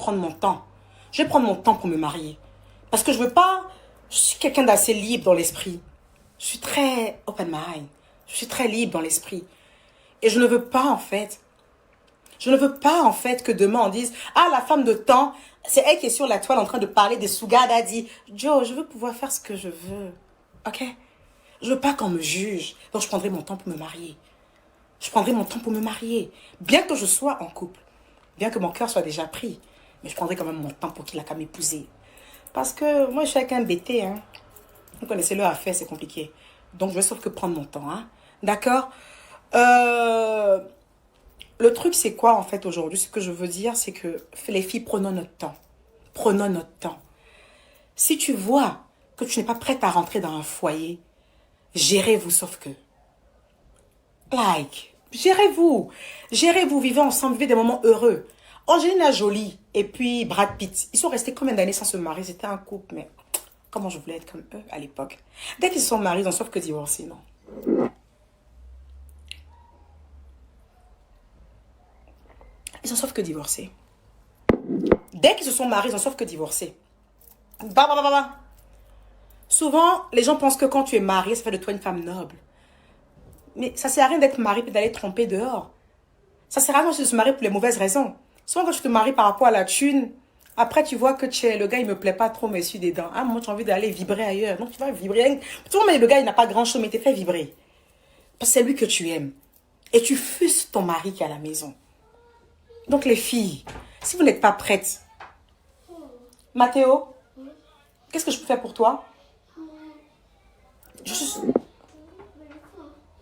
prendre mon temps. Je vais prendre mon temps pour me marier. Parce que je veux pas... Je suis quelqu'un d'assez libre dans l'esprit. Je suis très open mind. Je suis très libre dans l'esprit. Et je ne veux pas, en fait... Je ne veux pas, en fait, que demain on dise « Ah, la femme de temps, c'est elle qui est sur la toile en train de parler des sugar daddy. Joe, je veux pouvoir faire ce que je veux. Ok? Je veux pas qu'on me juge. Donc, je prendrai mon temps pour me marier. Je prendrai mon temps pour me marier. Bien que je sois en couple. Bien que mon cœur soit déjà pris. Mais je prendrai quand même mon temps pour qu'il a qu'à m'épouser. Parce que moi, je suis avec un bêté. Hein. Vous connaissez le affaire, c'est compliqué. Donc, je vais sauf que prendre mon temps. Hein. D'accord? Le truc, c'est quoi, en fait, aujourd'hui? Ce que je veux dire, c'est que les filles, prenons notre temps. Prenons notre temps. Si tu vois que tu n'es pas prête à rentrer dans un foyer, gérez-vous sauf que. Gérez-vous. Gérez-vous, vivez ensemble, vivez des moments heureux. Angelina Jolie et puis Brad Pitt, ils sont restés combien d'années sans se marier? C'était un couple, mais comment je voulais être comme eux à l'époque. Dès qu'ils se sont mariés, ils n'ont sauf que divorcé, non? Ils ont sauf que divorcé. Dès qu'ils se sont mariés, ils ont sauf que divorcé. Souvent, les gens pensent que quand tu es marié, ça fait de toi une femme noble. Mais ça sert à rien d'être marié et d'aller tromper dehors. Ça sert à rien de se marier pour les mauvaises raisons. Souvent, quand tu te maries par rapport à la thune, après, tu vois que le gars, il me plaît pas trop, mais suis des dents. Ah, moi, j'ai envie d'aller vibrer ailleurs. Donc, tu vas vibrer. Tu vois, mais le gars, il n'a pas grand-chose, mais il te fait vibrer. Parce que c'est lui que tu aimes. Et tu fuses ton mari qui est à la maison. Donc, les filles, si vous n'êtes pas prêtes, Mathéo, qu'est-ce que je peux faire pour toi?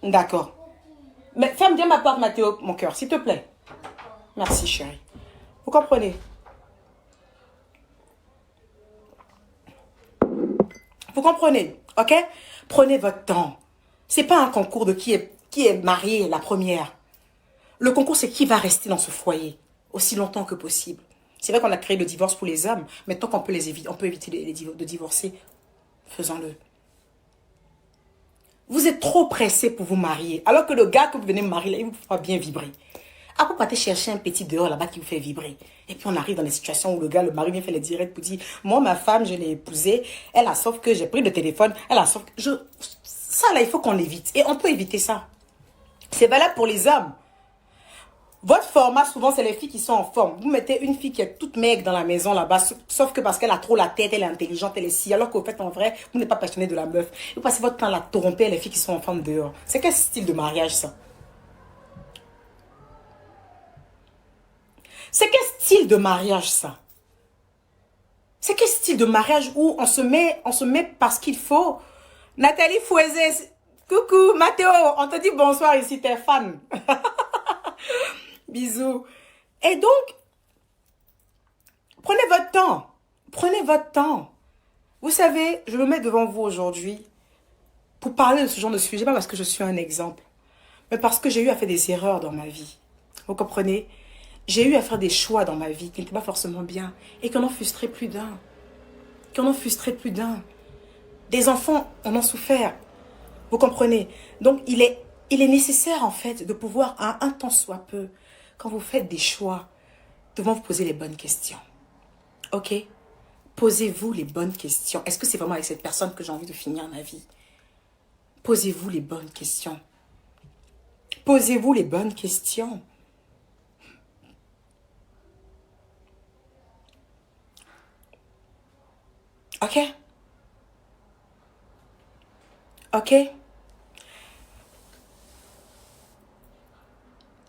D'accord. Mais ferme bien ma porte, Mathéo, mon cœur, s'il te plaît. Merci, chérie. Vous comprenez? Vous comprenez? Ok? Prenez votre temps. C'est pas un concours de qui est marié la première. Le concours, c'est qui va rester dans ce foyer aussi longtemps que possible. C'est vrai qu'on a créé le divorce pour les hommes, mais tant qu'on peut on peut éviter de divorcer, faisons-le. Vous êtes trop pressé pour vous marier, alors que le gars que vous venez marier, là, il vous fera bien vibrer. Ah, vous partez chercher un petit dehors là-bas qui vous fait vibrer. Et puis on arrive dans des situations où le mari vient faire les directs pour dire, moi, ma femme, je l'ai épousée, elle a sauf que j'ai pris le téléphone, elle a sauf que... Ça là, il faut qu'on l'évite. Et on peut éviter ça. C'est valable pour les hommes. Votre format, souvent, c'est les filles qui sont en forme. Vous mettez une fille qui est toute maigre dans la maison là-bas, sauf que parce qu'elle a trop la tête, elle est intelligente, elle est si. Alors qu'au fait, en vrai, vous n'êtes pas passionné de la meuf. Vous passez votre temps à la tromper les filles qui sont en forme dehors. C'est quel style de mariage, ça? C'est quel style de mariage, ça? C'est quel style de mariage où on se met parce qu'il faut? Nathalie Fouezé, coucou, Mathéo, on te dit bonsoir ici, t'es fan. Bisous. Et donc, prenez votre temps. Prenez votre temps. Vous savez, je me mets devant vous aujourd'hui pour parler de ce genre de sujet, pas parce que je suis un exemple, mais parce que j'ai eu à faire des erreurs dans ma vie. Vous comprenez? J'ai eu à faire des choix dans ma vie qui n'étaient pas forcément bien et qui en ont frustré plus d'un. Qui en ont frustré plus d'un. Des enfants en ont souffert. Vous comprenez? Donc, il est nécessaire, en fait, de pouvoir, à un temps soit peu, quand vous faites des choix, devant vous poser les bonnes questions. Ok? Posez-vous les bonnes questions. Est-ce que c'est vraiment avec cette personne que j'ai envie de finir ma vie? Posez-vous les bonnes questions. Posez-vous les bonnes questions. Ok? Ok?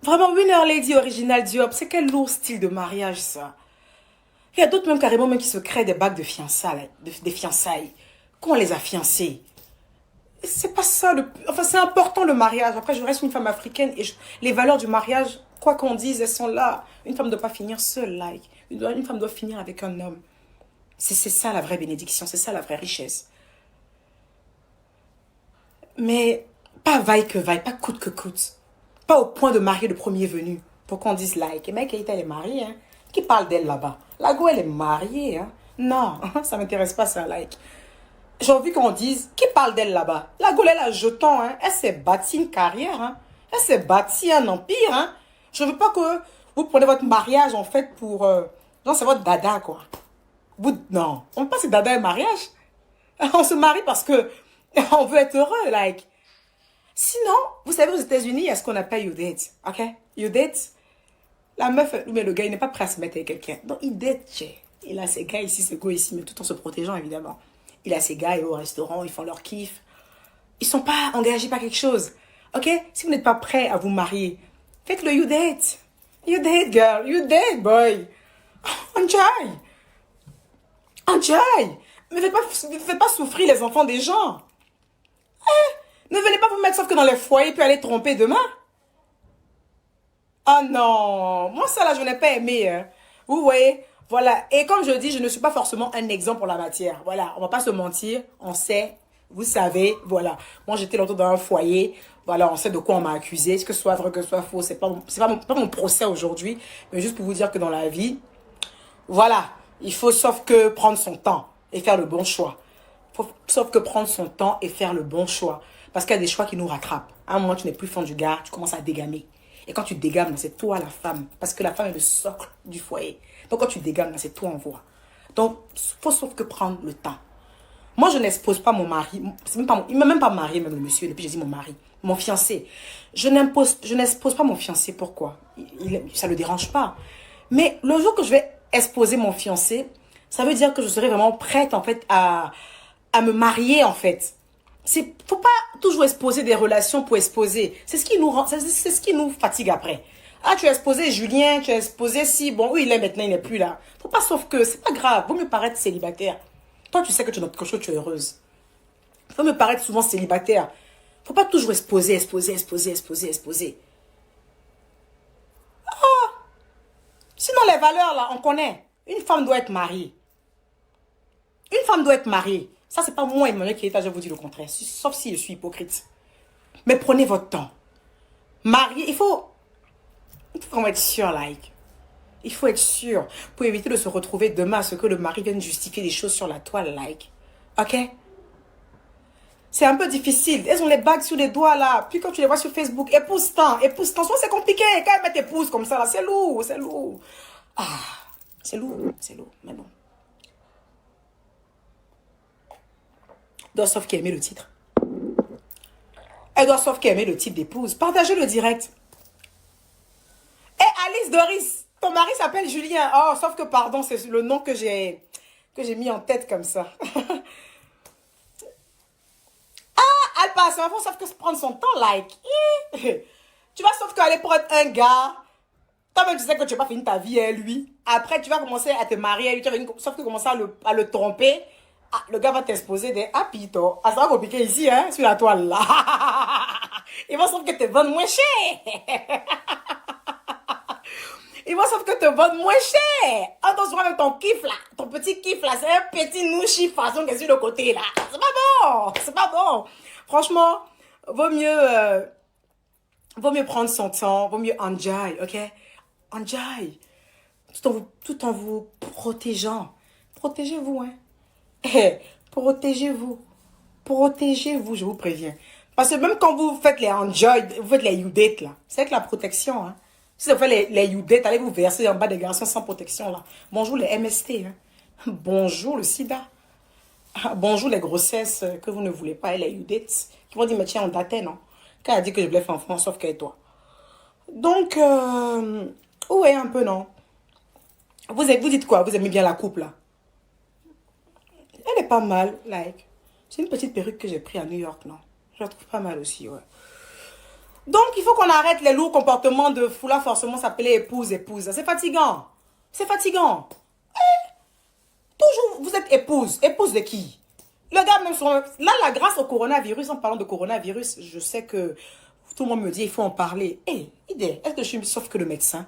Vraiment, Winner Lady Original Diop, c'est quel lourd style de mariage, ça? Il y a d'autres même carrément même qui se créent des bagues de fiançailles, des fiançailles. Qu'on les a fiancés. C'est pas ça, enfin c'est important le mariage. Après, je reste une femme africaine et les valeurs du mariage, quoi qu'on dise, elles sont là. Une femme ne doit pas finir seule, like. Une femme doit finir avec un homme. C'est ça la vraie bénédiction, c'est ça la vraie richesse. Mais pas vaille que vaille, pas coûte que coûte. Pas au point de marier le premier venu. Pour qu'on dise like. Et mec, elle est mariée, hein. Qui parle d'elle là-bas? La go, elle est mariée, hein. Non, ça m'intéresse pas ça, like. J'ai envie qu'on dise, qui parle d'elle là-bas? La go, elle a jeton, hein. Elle s'est bâtie une carrière, hein. Elle s'est bâtie un empire, hein. Je veux pas que vous prenez votre mariage, en fait, pour Genre, c'est votre dada, quoi. Non, on passe dada un mariage. On se marie parce que on veut être heureux, like. Sinon, vous savez, aux États-Unis, il y a ce qu'on appelle you date, ok? You date, la meuf, mais le gars, il n'est pas prêt à se mettre avec quelqu'un. Donc, il date, il a ses gars ici, ses go ici, mais tout en se protégeant, évidemment. Il a ses gars, et au restaurant, ils font leur kiff. Ils sont pas engagés par quelque chose, ok? Si vous n'êtes pas prêt à vous marier, faites le you date. You date, girl. You date, boy. Enjoy. Enjoy. Mais faites pas souffrir les enfants des gens. Ne venez pas vous mettre sauf que dans les foyers puis aller tromper demain. Ah non, moi ça là je n'ai pas aimé. Hein. Vous voyez, voilà. Et comme je dis, je ne suis pas forcément un exemple pour la matière. Voilà, on va pas se mentir, on sait, vous savez, voilà. Moi j'étais longtemps dans un foyer, voilà, on sait de quoi on m'a accusé. Ce que ce soit vrai, que ce soit faux, c'est pas mon procès aujourd'hui. Mais juste pour vous dire que dans la vie, voilà, il faut sauf que prendre son temps et faire le bon choix. Sauf que prendre son temps et faire le bon choix. Parce qu'il y a des choix qui nous rattrapent. À un moment, tu n'es plus fan du gars, tu commences à dégamer. Et quand tu dégames, c'est toi la femme. Parce que la femme est le socle du foyer. Donc quand tu dégames, c'est toi en voix. Donc, il faut sauf que prendre le temps. Moi, je n'expose pas mon mari. Il ne m'a même pas marié, même le monsieur. Depuis, j'ai dit mon mari. Mon fiancé. Je n'expose pas mon fiancé. Pourquoi? Ça ne le dérange pas. Mais le jour que je vais exposer mon fiancé, ça veut dire que je serai vraiment prête, en fait, à me marier, en fait. Faut pas toujours exposer des relations pour exposer. C'est ce qui nous rend, c'est ce qui nous fatigue après. Ah, tu as exposé Julien, tu as exposé si, bon, oui, il est maintenant, il n'est plus là. Faut pas, sauf que, c'est pas grave. Vaut mieux paraître célibataire. Toi, tu sais que tu es dans quelque chose, tu es heureuse. Faut mieux paraître souvent célibataire. Faut pas toujours exposer. Sinon, les valeurs, là, on connaît. Une femme doit être mariée. Une femme doit être mariée. Ça, c'est pas moi, Emmanuel, qui est là, je vous dis le contraire. Sauf si je suis hypocrite. Mais prenez votre temps. Marier, il faut vraiment être sûr, like. Il faut être sûr pour éviter de se retrouver demain à ce que le mari vienne justifier des choses sur la toile, like. Ok? C'est un peu difficile. Elles ont les bagues sur les doigts, là. Puis quand tu les vois sur Facebook, épouse tant. Souvent, c'est compliqué. Quand elles mettent épouse comme ça, là, c'est lourd. Ah, c'est lourd. Mais bon. Sauf qui aimait le titre. Elle doit sauf qui aimait le titre d'épouse. Partagez le direct. Et Alice Doris, ton mari s'appelle Julien. Oh, sauf que pardon, c'est le nom que j'ai mis en tête comme ça. Elle passe un fond, sauf que prendre son temps, like. Tu vas sauf qu'aller pour être un gars. Toi-même, tu sais que tu n'as pas fini ta vie, hein, lui. Après, tu vas commencer à te marier, lui, sauf que commencer à le tromper. Ah, le gars va t'exposer des apito. Ah, ça va compliquer ici, hein, sur la toile, là. Il va sauf que te vendre moins cher. Il va sauf que te vendre moins cher. Attention avec ton kiff, là. Ton petit kiff, là. C'est un petit nouchi façon qui est sur le côté, là. C'est pas bon. Franchement, vaut mieux prendre son temps. Vaut mieux enjoy, ok? Enjoy. Tout en vous protégeant. Protégez-vous, hein. Protégez-vous. Protégez-vous, je vous préviens. Parce que même quand vous faites les enjoy, vous faites les you date, là. C'est avec la protection, hein. Si vous faites les you date, allez vous verser en bas des garçons sans protection, là. Bonjour les MST, hein. Bonjour le sida. Bonjour les grossesses que vous ne voulez pas et les you dates. Qui vont dire, mais tiens, on datait, non? Quand elle a dit que je voulais faire enfant, sauf qu'elle et toi. Donc, ouais, un peu, non? Vous dites quoi? Vous aimez bien la coupe, là? Elle est pas mal, like. C'est une petite perruque que j'ai prise à New York, non? Je la trouve pas mal aussi, ouais. Donc, il faut qu'on arrête les lourds comportements de vouloir forcément s'appeler épouse. C'est fatigant. C'est fatigant. Toujours, vous êtes épouse. Épouse de qui? Le gars, même sur... Là, grâce au coronavirus, en parlant de coronavirus, je sais que tout le monde me dit, il faut en parler. Idée, est-ce que je suis sauf que le médecin?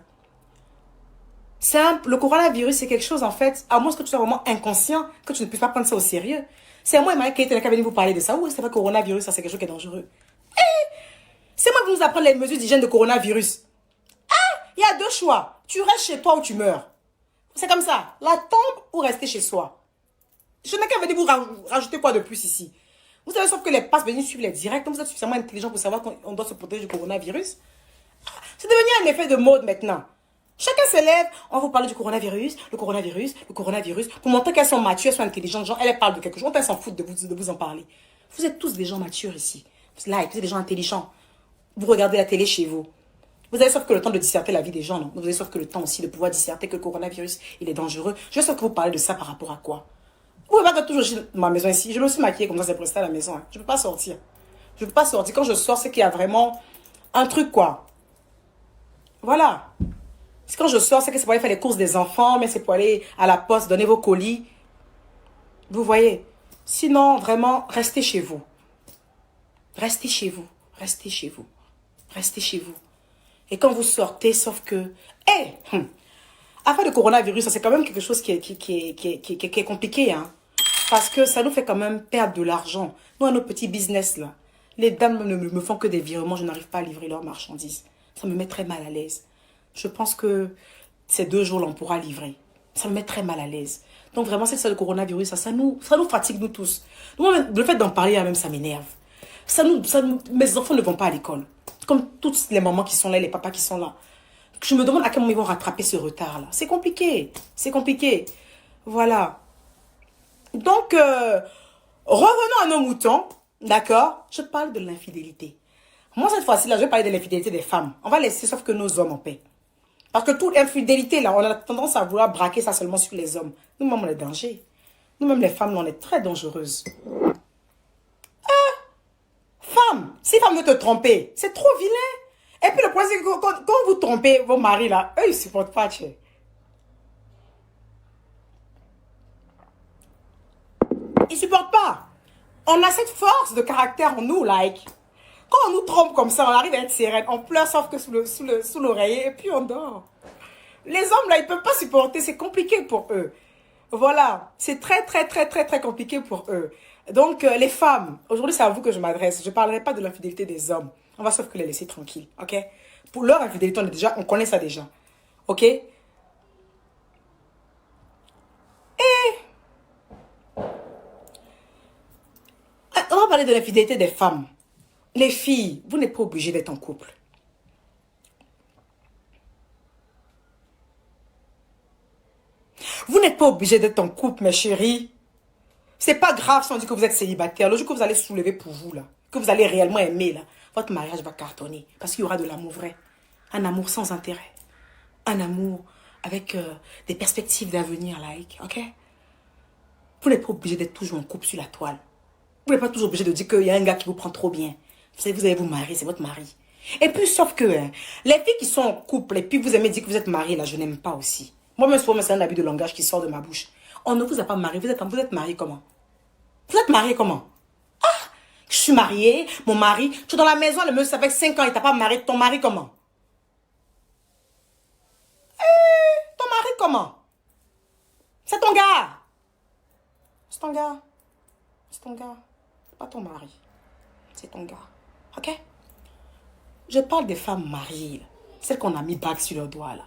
Le coronavirus, c'est quelque chose, en fait, à moins que tu sois vraiment inconscient, que tu ne puisses pas prendre ça au sérieux. C'est moi et Mike qui était venu vous parler de ça. Oui, c'est vrai, coronavirus, ça, c'est quelque chose qui est dangereux. C'est moi qui vous apprends les mesures d'hygiène de coronavirus. Il y a deux choix. Tu restes chez toi ou tu meurs. C'est comme ça. La tombe ou rester chez soi. Je n'ai qu'à venir vous rajouter quoi de plus ici. Vous savez, sauf que les passes venir suivre les directs. Donc vous êtes suffisamment intelligent pour savoir qu'on doit se protéger du coronavirus. C'est devenu un effet de mode maintenant. Chacun se lève, on va vous parler du coronavirus, le coronavirus, le coronavirus, pour montrer qu'elles sont matures, elles sont intelligentes. Genre, elles parlent de quelque chose, elles s'en foutent de vous en parler. Vous êtes tous des gens matures ici. Là, vous êtes des gens intelligents. Vous regardez la télé chez vous. Vous avez sauf que le temps de disserter la vie des gens, non? Vous avez sauf que le temps aussi de pouvoir disserter que le coronavirus, il est dangereux. Je sais que vous parlez de ça par rapport à quoi? Vous ne pouvez pas toujours chez ma maison ici. Je me suis maquillée comme ça, c'est pour rester à la maison. Hein. Je ne peux pas sortir. Je ne peux pas sortir. Quand je sors, c'est qu'il y a vraiment un truc, quoi. Voilà. C'est quand je sors, c'est que c'est pour aller faire les courses des enfants, mais c'est pour aller à la poste, donner vos colis. Vous voyez. Sinon, vraiment, restez chez vous. Restez chez vous. Restez chez vous. Restez chez vous. Et quand vous sortez, sauf que... Affaire de coronavirus, c'est quand même quelque chose qui est compliqué. Hein, parce que ça nous fait quand même perdre de l'argent. Nous, à nos petits business, là, les dames ne me font que des virements. Je n'arrive pas à livrer leurs marchandises. Ça me met très mal à l'aise. Je pense que ces 2 jours-là, on pourra livrer. Ça me met très mal à l'aise. Donc vraiment, c'est ça le coronavirus, ça nous fatigue, nous tous. Moi, le fait d'en parler, même, ça m'énerve. Mes enfants ne vont pas à l'école. Comme toutes les mamans qui sont là, les papas qui sont là. Je me demande à quel moment ils vont rattraper ce retard-là. C'est compliqué. C'est compliqué. Voilà. Donc, revenons à nos moutons. D'accord? Je parle de l'infidélité. Moi, cette fois-ci, là, je vais parler de l'infidélité des femmes. On va laisser sauf que nos hommes en paix. Parce que toute infidélité, là, on a tendance à vouloir braquer ça seulement sur les hommes. Nous-mêmes, on est danger. Nous-mêmes, les femmes, on est très dangereuses. Femme, si femme veut te tromper, c'est trop vilain. Et puis le point, c'est que quand vous trompez vos maris, là, eux, ils ne supportent pas, tu sais. Ils ne supportent pas. On a cette force de caractère en nous, like. Quand on nous trompe comme ça, on arrive à être sereine. On pleure sauf que sous l'oreiller et puis on dort. Les hommes, là, ils ne peuvent pas supporter. C'est compliqué pour eux. Voilà. C'est très, très, très, très, très compliqué pour eux. Donc, les femmes, aujourd'hui, c'est à vous que je m'adresse. Je ne parlerai pas de l'infidélité des hommes. On va sauf que les laisser tranquilles, ok? Pour leur infidélité, on connaît ça déjà, ok? On va parler de l'infidélité des femmes. Les filles, vous n'êtes pas obligées d'être en couple. Vous n'êtes pas obligés d'être en couple, mes chéris. C'est pas grave si on dit que vous êtes célibataire. Le jour que vous allez soulever pour vous, là, que vous allez réellement aimer, là, votre mariage va cartonner. Parce qu'il y aura de l'amour vrai. Un amour sans intérêt. Un amour avec des perspectives d'avenir, like, ok? Vous n'êtes pas obligé d'être toujours en couple sur la toile. Vous n'êtes pas toujours obligé de dire qu'il y a un gars qui vous prend trop bien. Vous savez, vous allez vous marier, c'est votre mari. Et puis, sauf que, hein, les filles qui sont en couple et puis vous aimez dire que vous êtes marié, là, je n'aime pas aussi. Moi-même, souvent, c'est un abus de langage qui sort de ma bouche. On ne vous a pas marié, vous êtes marié comment? Vous êtes marié comment? Je suis mariée, mon mari, tu es dans la maison, le monsieur, ça fait 5 ans, il t'a pas marié, ton mari comment? Ton mari comment? C'est ton gars. C'est ton gars. C'est ton gars. C'est pas ton mari. C'est ton gars. Ok? Je parle des femmes mariées, là. Celles qu'on a mis bague sur leurs doigts, là.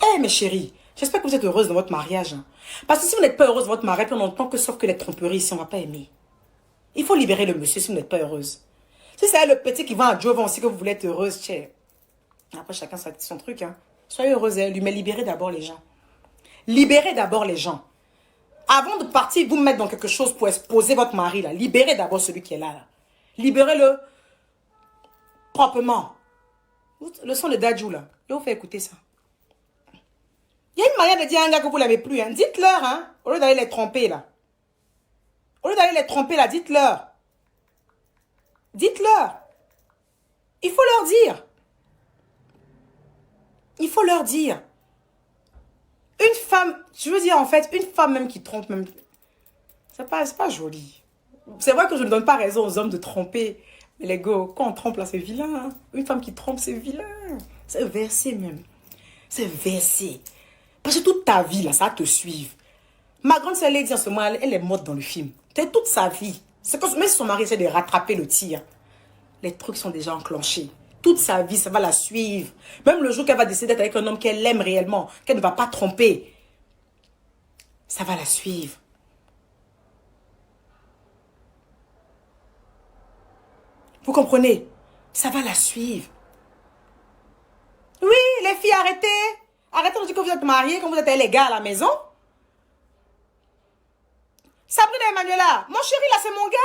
Eh, mes chéris, j'espère que vous êtes heureuses dans votre mariage. Hein. Parce que si vous n'êtes pas heureuse dans votre mariage, on n'entend que sauf que les tromperies ici, on ne va pas aimer. Il faut libérer le monsieur si vous n'êtes pas heureuse. Si c'est le petit qui va à Joe, aussi que vous voulez être heureuse, tchè. Après, chacun son truc. Hein. Soyez heureuse, lui, mais libérez d'abord les gens. Libérez d'abord les gens. Avant de partir, vous mettre dans quelque chose pour exposer votre mari, là. Libérez d'abord celui qui est là, là. Libérez-le proprement. Le son de Dadju, là. Je vais vous faire écouter ça. Il y a une manière de dire à un gars que vous ne l'aimez plus. Hein. Dites-leur, hein, au lieu d'aller les tromper, là. Au lieu d'aller les tromper, là, dites-leur. Dites-leur. Il faut leur dire. Il faut leur dire. Une femme, je veux dire, en fait, une femme même qui trompe, même, c'est pas joli. C'est vrai que je ne donne pas raison aux hommes de tromper. Mais les gars, quand on trompe, là, c'est vilain. Hein. Une femme qui trompe, c'est vilain. C'est versé, même. C'est versé. Parce que toute ta vie, là, ça va te suivre. Ma grande sœur Lady, en ce moment, elle est morte dans le film. C'est toute sa vie. C'est comme même si son mari essaie de rattraper le tir. Les trucs sont déjà enclenchés. Toute sa vie, ça va la suivre. Même le jour qu'elle va décider d'être avec un homme qu'elle aime réellement, qu'elle ne va pas tromper, ça va la suivre. Vous comprenez? Ça va la suivre. Oui, les filles, arrêtez. Arrêtez de dire que vous êtes mariés quand vous êtes les gars à la maison. Sabrina Emanuela, mon chéri là, c'est mon gars.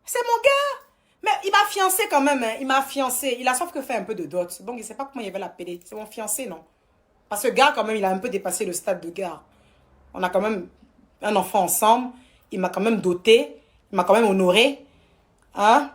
C'est mon gars. Mais il m'a fiancé quand même. Hein. Il m'a fiancé. Il a sauf que fait un peu de dot. Donc il ne sait pas comment il va l'appeler. C'est mon fiancé, non? Parce que gars, quand même, il a un peu dépassé le stade de gars. On a quand même un enfant ensemble. Il m'a quand même doté. Il m'a quand même honoré. Hein?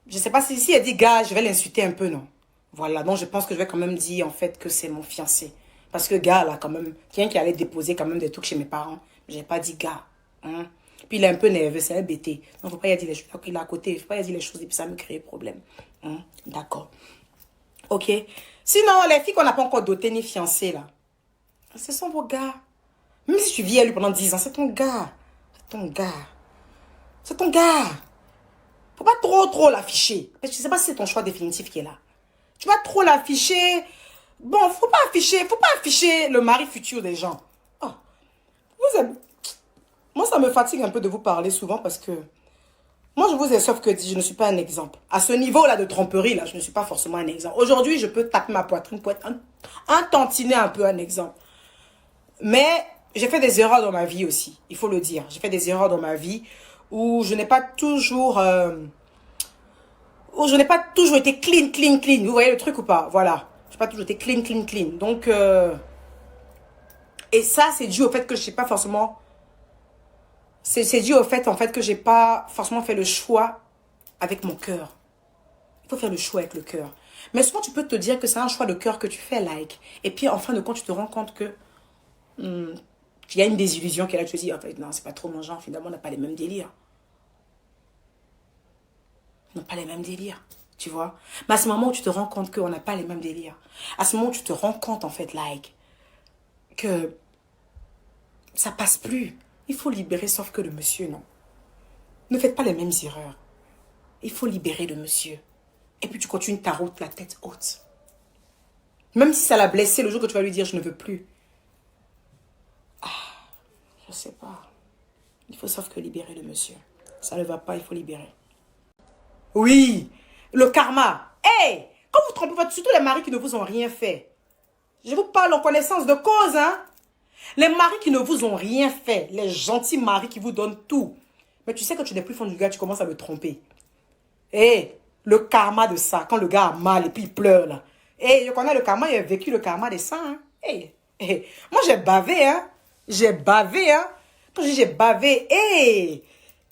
Je ne sais pas si elle dit gars, je vais l'insulter un peu, non? Voilà, donc je pense que je vais quand même dire en fait que c'est mon fiancé. Parce que gars, là, quand même, quelqu'un qui allait déposer quand même des trucs chez mes parents. Je n'ai pas dit gars. Hein? Puis il est un peu nerveux, c'est un bêté. Donc il ne faut pas y dire les choses. Il est à côté, il ne faut pas y dire les choses et puis ça me crée problème. Hein? D'accord. Ok. Sinon, les filles qu'on n'a pas encore dotées ni fiancées, là, ce sont vos gars. Même si tu vis à lui pendant 10 ans, c'est ton gars. C'est ton gars. C'est ton gars. Faut pas trop l'afficher. Parce que je sais pas si c'est ton choix définitif qui est là. Tu vas trop l'afficher. Bon, faut pas afficher le mari futur des gens. Oh, moi, ça me fatigue un peu de vous parler souvent parce que moi, je vous ai sauf que dit, je ne suis pas un exemple. À ce niveau-là de tromperie, là, je ne suis pas forcément un exemple. Aujourd'hui, je peux taper ma poitrine pour être un tantinet un peu un exemple. Mais j'ai fait des erreurs dans ma vie aussi, il faut le dire. J'ai fait des erreurs dans ma vie où je n'ai pas toujours... où je n'ai pas toujours été clean. Vous voyez le truc ou pas? Voilà. Je n'ai pas toujours été clean. Donc, et ça, c'est dû au fait que je n'ai pas forcément... C'est dû au fait, en fait, que j'ai pas forcément fait le choix avec mon cœur. Il faut faire le choix avec le cœur. Mais souvent, tu peux te dire que c'est un choix de cœur que tu fais, like. Et puis, en fin de compte, tu te rends compte que... il y a une désillusion qui est là, tu te dis, en fait, non, c'est pas trop mon genre, finalement, on n'a pas les mêmes délires. On n'a pas les mêmes délires, tu vois. Mais à ce moment où tu te rends compte qu'on n'a pas les mêmes délires, à ce moment où tu te rends compte, en fait, like, que ça passe plus, il faut libérer, sauf que le monsieur, non. Ne faites pas les mêmes erreurs. Il faut libérer le monsieur. Et puis tu continues ta route, la tête haute. Même si ça l'a blessé, le jour que tu vas lui dire, je ne veux plus. Ah, je sais pas. Il faut sauf que libérer le monsieur. Ça ne va pas, il faut libérer. Oui, le karma. Hey, quand vous trompez pas, surtout les maris qui ne vous ont rien fait. Je vous parle en connaissance de cause, hein. Les maris qui ne vous ont rien fait. Les gentils maris qui vous donnent tout. Mais tu sais que tu n'es plus fond du gars, tu commences à le tromper. Hey, le karma de ça, quand le gars a mal et puis il pleure, là. Hey, je connais le karma, il a vécu le karma des sangs, hein. Hey, hey. Moi, j'ai bavé, hein. J'ai bavé, hein. Quand je dis j'ai bavé, hey.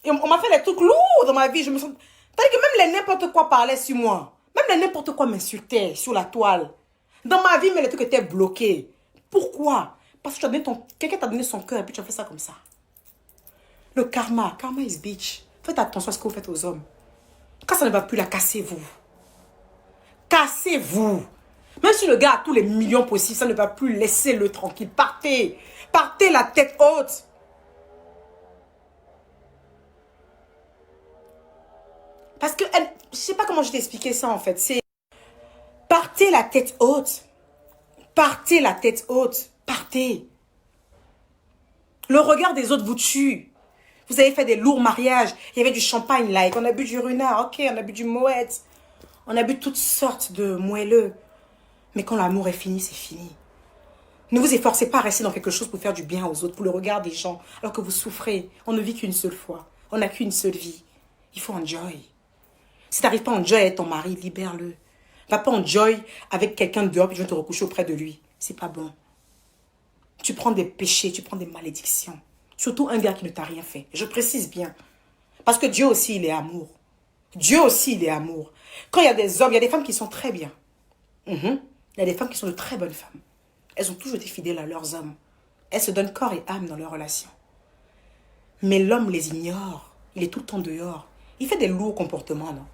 Et on m'a fait des trucs lourds dans ma vie. Je me sens... C'est-à-dire que même les n'importe quoi parlaient sur moi. Même les n'importe quoi m'insultaient sur la toile. Dans ma vie, mais les trucs étaient bloqués. Pourquoi? Parce que quelqu'un t'a donné son cœur et puis tu as fait ça comme ça. Le karma is bitch. Faites attention à ce que vous faites aux hommes. Quand ça ne va plus, la cassez-vous. Cassez-vous. Même si le gars a tous les millions possibles, ça ne va plus, laissez-le tranquille. Partez. Partez la tête haute. Parce que, je sais pas comment je t'ai expliqué ça en fait. C'est partez la tête haute. Partez la tête haute. Partez. Le regard des autres vous tue. Vous avez fait des lourds mariages. Il y avait du champagne là. On a bu du runard. Ok, on a bu du moët. On a bu toutes sortes de moelleux. Mais quand l'amour est fini, c'est fini. Ne vous efforcez pas à rester dans quelque chose pour faire du bien aux autres, pour le regard des gens, alors que vous souffrez. On ne vit qu'une seule fois. On n'a qu'une seule vie. Il faut enjoy. Si tu n'arrives pas à enjoy avec ton mari, libère-le. Va pas enjoy avec quelqu'un dehors puis tu vas te recoucher auprès de lui. C'est pas bon. Tu prends des péchés, tu prends des malédictions. Surtout un gars qui ne t'a rien fait. Je précise bien. Parce que Dieu aussi, il est amour. Dieu aussi, il est amour. Quand il y a des hommes, il y a des femmes qui sont très bien. Il y a des femmes qui sont de très bonnes femmes. Elles ont toujours été fidèles à leurs hommes. Elles se donnent corps et âme dans leurs relations. Mais l'homme les ignore. Il est tout le temps dehors. Il fait des lourds comportements, non?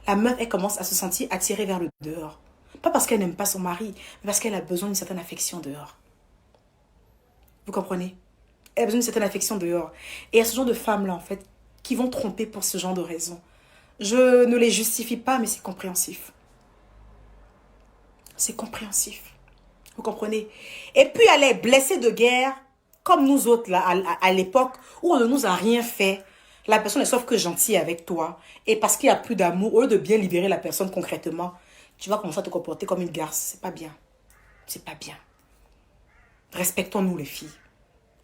La meuf, elle commence à se sentir attirée vers le dehors. Pas parce qu'elle n'aime pas son mari, mais parce qu'elle a besoin d'une certaine affection dehors. Vous comprenez? Elle a besoin d'une certaine affection dehors. Et il y a ce genre de femmes-là, en fait, qui vont tromper pour ce genre de raisons. Je ne les justifie pas, mais c'est compréhensif. C'est compréhensif. Vous comprenez? Et puis, elle est blessée de guerre, comme nous autres, là, à l'époque, où on ne nous a rien fait. La personne est sauf que gentille avec toi. Et parce qu'il n'y a plus d'amour, au lieu de bien libérer la personne concrètement, tu vas commencer à te comporter comme une garce. C'est pas bien. C'est pas bien. Respectons-nous, les filles.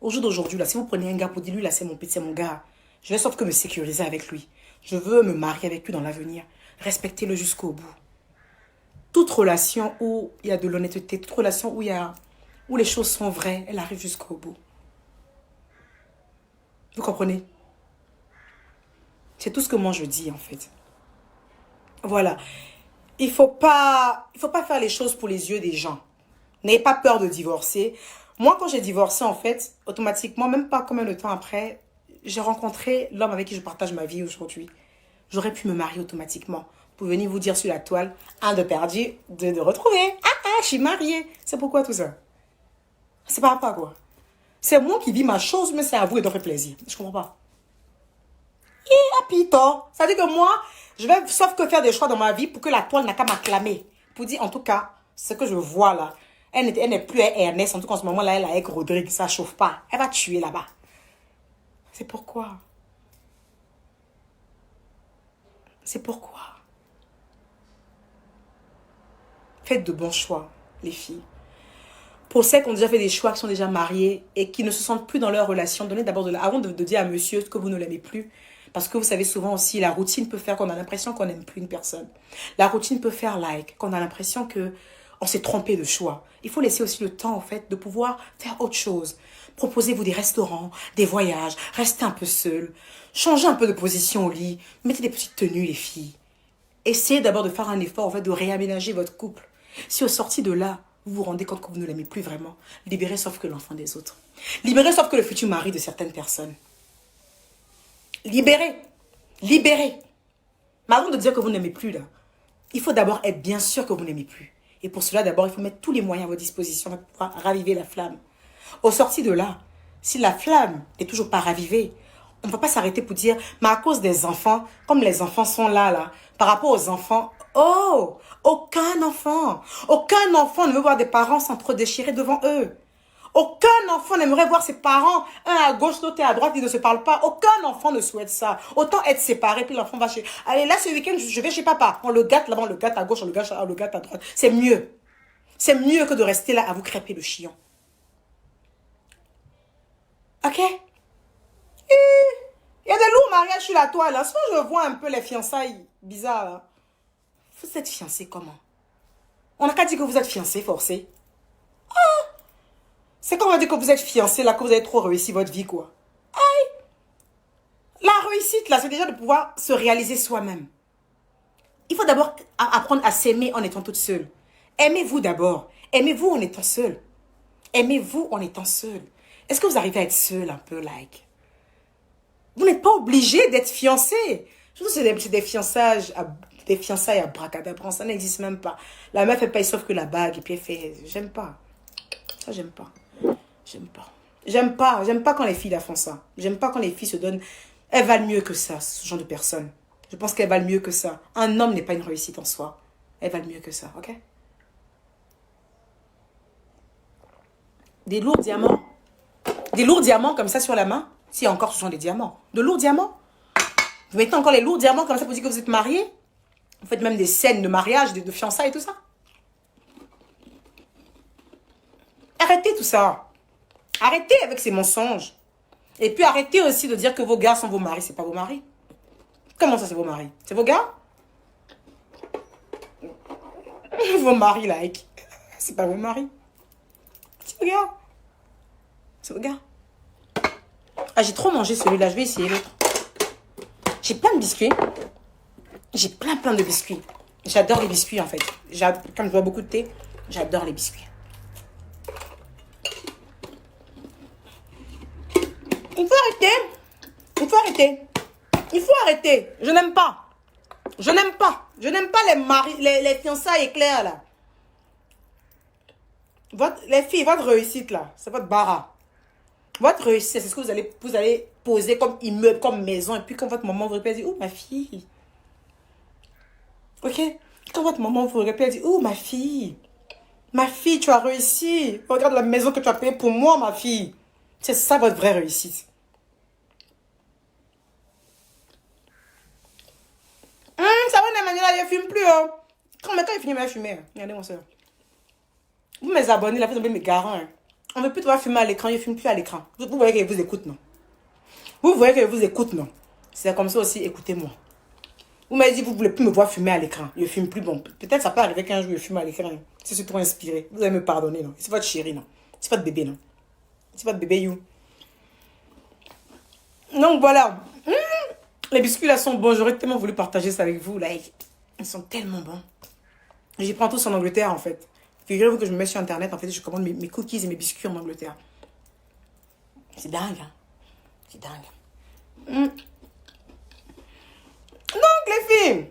Au jour d'aujourd'hui, là, si vous prenez un gars pour dire, lui, là, c'est mon gars, je vais sauf que me sécuriser avec lui. Je veux me marier avec lui dans l'avenir. Respectez-le jusqu'au bout. Toute relation où il y a de l'honnêteté, toute relation où les choses sont vraies, elle arrive jusqu'au bout. Vous comprenez? C'est tout ce que moi je dis, en fait. Voilà. Il faut pas faire les choses pour les yeux des gens. N'ayez pas peur de divorcer. Moi, quand j'ai divorcé, en fait, automatiquement, même pas combien de temps après, j'ai rencontré l'homme avec qui je partage ma vie aujourd'hui. J'aurais pu me marier automatiquement. Pour venir vous dire sur la toile, un de perdu, deux de retrouvé. Je suis mariée. C'est pourquoi tout ça? C'est pas quoi. C'est moi qui vis ma chose, mais c'est à vous et d'en faire plaisir. Je comprends pas. Et apito. Ça veut dire que moi, je vais sauf que faire des choix dans ma vie pour que la toile n'a qu'à m'acclamer. Pour dire, en tout cas, ce que je vois là, elle n'est plus à Ernest. En tout cas, en ce moment-là, elle est avec Rodrigue. Ça chauffe pas. Elle va tuer là-bas. C'est pourquoi. C'est pourquoi. Faites de bons choix, les filles. Pour celles qui ont déjà fait des choix, qui sont déjà mariées et qui ne se sentent plus dans leur relation, donnez d'abord avant de dire à monsieur que vous ne l'aimez plus. Parce que vous savez, souvent aussi, la routine peut faire qu'on a l'impression qu'on n'aime plus une personne. La routine peut faire qu'on a l'impression qu'on s'est trompé de choix. Il faut laisser aussi le temps, en fait, de pouvoir faire autre chose. Proposez-vous des restaurants, des voyages, restez un peu seul. Changez un peu de position au lit. Mettez des petites tenues, les filles. Essayez d'abord de faire un effort, en fait, de réaménager votre couple. Si au sorti de là, vous vous rendez compte que vous ne l'aimez plus vraiment, libérez sauf que l'enfant des autres. Libérez sauf que le futur mari de certaines personnes. Libérez. Libérez. Mais avant de dire que vous n'aimez plus, là, il faut d'abord être bien sûr que vous n'aimez plus. Et pour cela, d'abord, il faut mettre tous les moyens à votre disposition pour pouvoir raviver la flamme. Au sorti de là, si la flamme n'est toujours pas ravivée, on ne va pas s'arrêter pour dire, mais à cause des enfants, comme les enfants sont là, par rapport aux enfants, oh, aucun enfant ne veut voir des parents s'entre-déchirer devant eux. Aucun enfant n'aimerait voir ses parents, un à gauche, l'autre à droite, ils ne se parlent pas. Aucun enfant ne souhaite ça. Autant être séparé, puis l'enfant va chez... Allez, là, ce week-end, je vais chez papa. On le gâte là-bas, on le gâte à gauche, on le gâte à droite. C'est mieux. C'est mieux que de rester là à vous crêper le chien. Ok? Il y a des lourds mariages sur la toile. Là. Souvent, je vois un peu les fiançailles bizarres. Là. Vous êtes fiancés comment? On n'a qu'à dire que vous êtes fiancés, forcés. C'est quand on va dire que vous êtes fiancés, là, que vous avez trop réussi votre vie, quoi. Aïe! La réussite, là, c'est déjà de pouvoir se réaliser soi-même. Il faut d'abord apprendre à s'aimer en étant toute seule. Aimez-vous d'abord. Aimez-vous en étant seule. Aimez-vous en étant seule. Est-ce que vous arrivez à être seule un peu, like? Vous n'êtes pas obligé d'être fiancé. Je trouve que c'est des fiançailles à bracadabran. Ça n'existe même pas. La meuf, elle paye sauf que la bague. Et puis elle fait... J'aime pas. Ça, j'aime pas. J'aime pas quand les filles la font ça. J'aime pas quand les filles se donnent... Elles valent mieux que ça, ce genre de personnes. Je pense qu'elles valent mieux que ça. Un homme n'est pas une réussite en soi. Elles valent mieux que ça, ok? Des lourds diamants. Des lourds diamants comme ça sur la main. Si encore ce sont des diamants. De lourds diamants. Vous mettez encore les lourds diamants comme ça pour dire que vous êtes mariés. Vous faites même des scènes de mariage, de fiançailles et tout ça. Arrêtez tout ça. Arrêtez avec ces mensonges. Et puis arrêtez aussi de dire que vos gars sont vos maris. C'est pas vos maris. Comment ça, c'est vos maris? C'est vos gars? Vos maris, like. C'est pas vos maris. C'est vos gars. C'est vos gars. Ah, j'ai trop mangé celui-là. Je vais essayer l'autre. J'ai plein de biscuits. J'ai plein de biscuits. J'adore les biscuits, en fait. Quand je bois beaucoup de thé, j'adore les biscuits. Il faut arrêter. Il faut arrêter. Il faut arrêter. Je n'aime pas. Je n'aime pas. Je n'aime pas les fiançailles éclairs, là. Les filles, votre réussite, là, c'est votre bara. Votre réussite, c'est ce que vous allez poser comme immeuble, comme maison. Et puis quand votre maman vous répète, elle dit, oh, ma fille. Ok? Quand votre maman vous répète, elle dit, oh, ma fille. Ma fille, tu as réussi. Regarde la maison que tu as payée pour moi, ma fille. C'est ça votre vraie réussite. Ça va, Emmanuel, je ne fume plus. Hein. Quand il finit, il va fumer. Regardez mon soeur. Vous, mes abonnés, là, vous avez mes garants. Hein. On ne veut plus te voir fumer à l'écran, il ne fume plus à l'écran. Vous voyez qu'elle vous écoute, non? Vous voyez qu'elle vous écoute, non? C'est comme ça aussi, écoutez-moi. Vous m'avez dit, vous ne voulez plus me voir fumer à l'écran. Je ne fume plus. Bon, peut-être ça peut arriver qu'un jour, je fume à l'écran. C'est trop inspiré. Vous allez me pardonner, non? C'est votre chéri, non? C'est votre bébé, non? C'est votre bébé, you. Donc, voilà. Les biscuits, là, sont bons. J'aurais tellement voulu partager ça avec vous. Là. Ils sont tellement bons. J'y prends tous en Angleterre, en fait. Figurez-vous que je me mets sur Internet, en fait, et je commande mes cookies et mes biscuits en Angleterre. C'est dingue, hein? C'est dingue. Donc, les filles,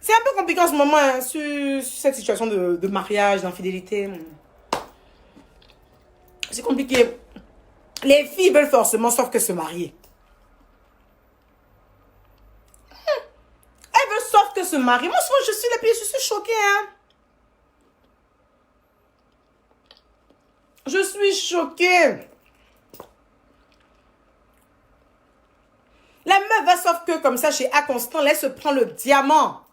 c'est un peu compliqué en ce moment, hein, sur cette situation de mariage, d'infidélité. C'est compliqué. Les filles veulent forcément, sauf que se marier. Elles veulent sauf que se marier. Moi, souvent, je suis choquée, hein. Je suis choquée. La meuf va sauf que comme ça chez A Constant, là, elle se prend le diamant.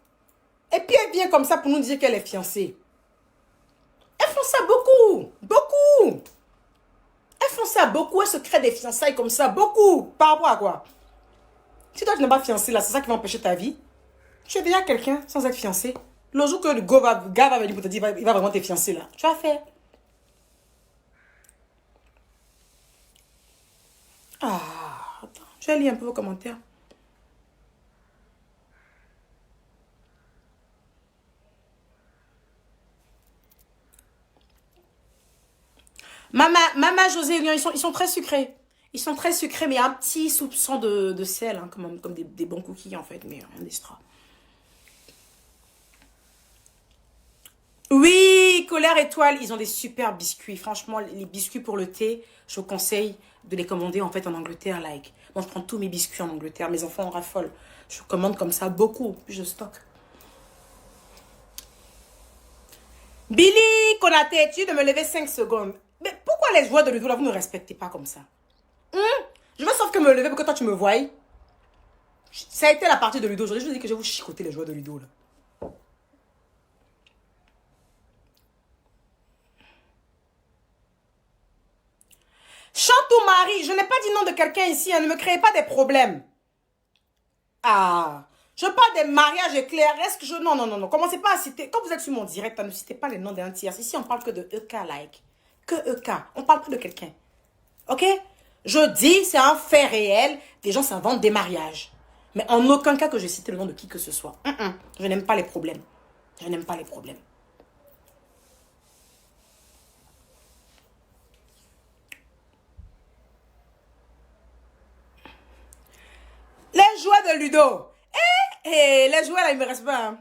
Et puis elle vient comme ça pour nous dire qu'elle est fiancée. Elles font ça beaucoup. Beaucoup. Elles font ça beaucoup. Elles se créent des fiançailles comme ça. Beaucoup. Par rapport à quoi? Si toi tu n'es pas fiancé là, c'est ça qui va empêcher ta vie. Tu es déjà quelqu'un sans être fiancé. Le jour que le gars va venir pour te dire il va vraiment te fiancer là. Tu vas faire. Ah, attends. Je vais lire un peu vos commentaires. Mama José, ils sont très sucrés. Ils sont très sucrés, mais il y a un petit soupçon de sel, hein, comme des bons cookies en fait, mais rien d'extra. Oui, Colère Étoile, ils ont des super biscuits. Franchement, les biscuits pour le thé, je vous conseille de les commander en fait en Angleterre. Like. Moi, je prends tous mes biscuits en Angleterre. Mes enfants en raffolent. Je commande comme ça beaucoup, puis je stocke. Billy, Konaté, tu de me lever 5 secondes. Mais pourquoi les joueurs de Ludo là, vous ne me respectez pas comme ça? Je veux sauf que me lever pour que toi tu me voies. Ça a été la partie de Ludo. Aujourd'hui, je vous dis que je vais vous chicoter les joueurs de Ludo là. Chantou Marie, je n'ai pas dit nom de quelqu'un ici, hein, ne me créez pas des problèmes. Ah, je parle des mariages éclairs. Est-ce que je... Non, non, non, non. Commencez pas à citer... Quand vous êtes sur mon direct, ne citez pas les noms d'un tiers. Ici, on parle que de EK, like. Que EK. On parle plus de quelqu'un. Ok? Je dis, c'est un fait réel. Des gens s'inventent des mariages. Mais en aucun cas que je cite le nom de qui que ce soit. Je n'aime pas les problèmes. Je n'aime pas les problèmes. Les joueurs de Ludo. Les joueurs là, ils me restent pas. Hein.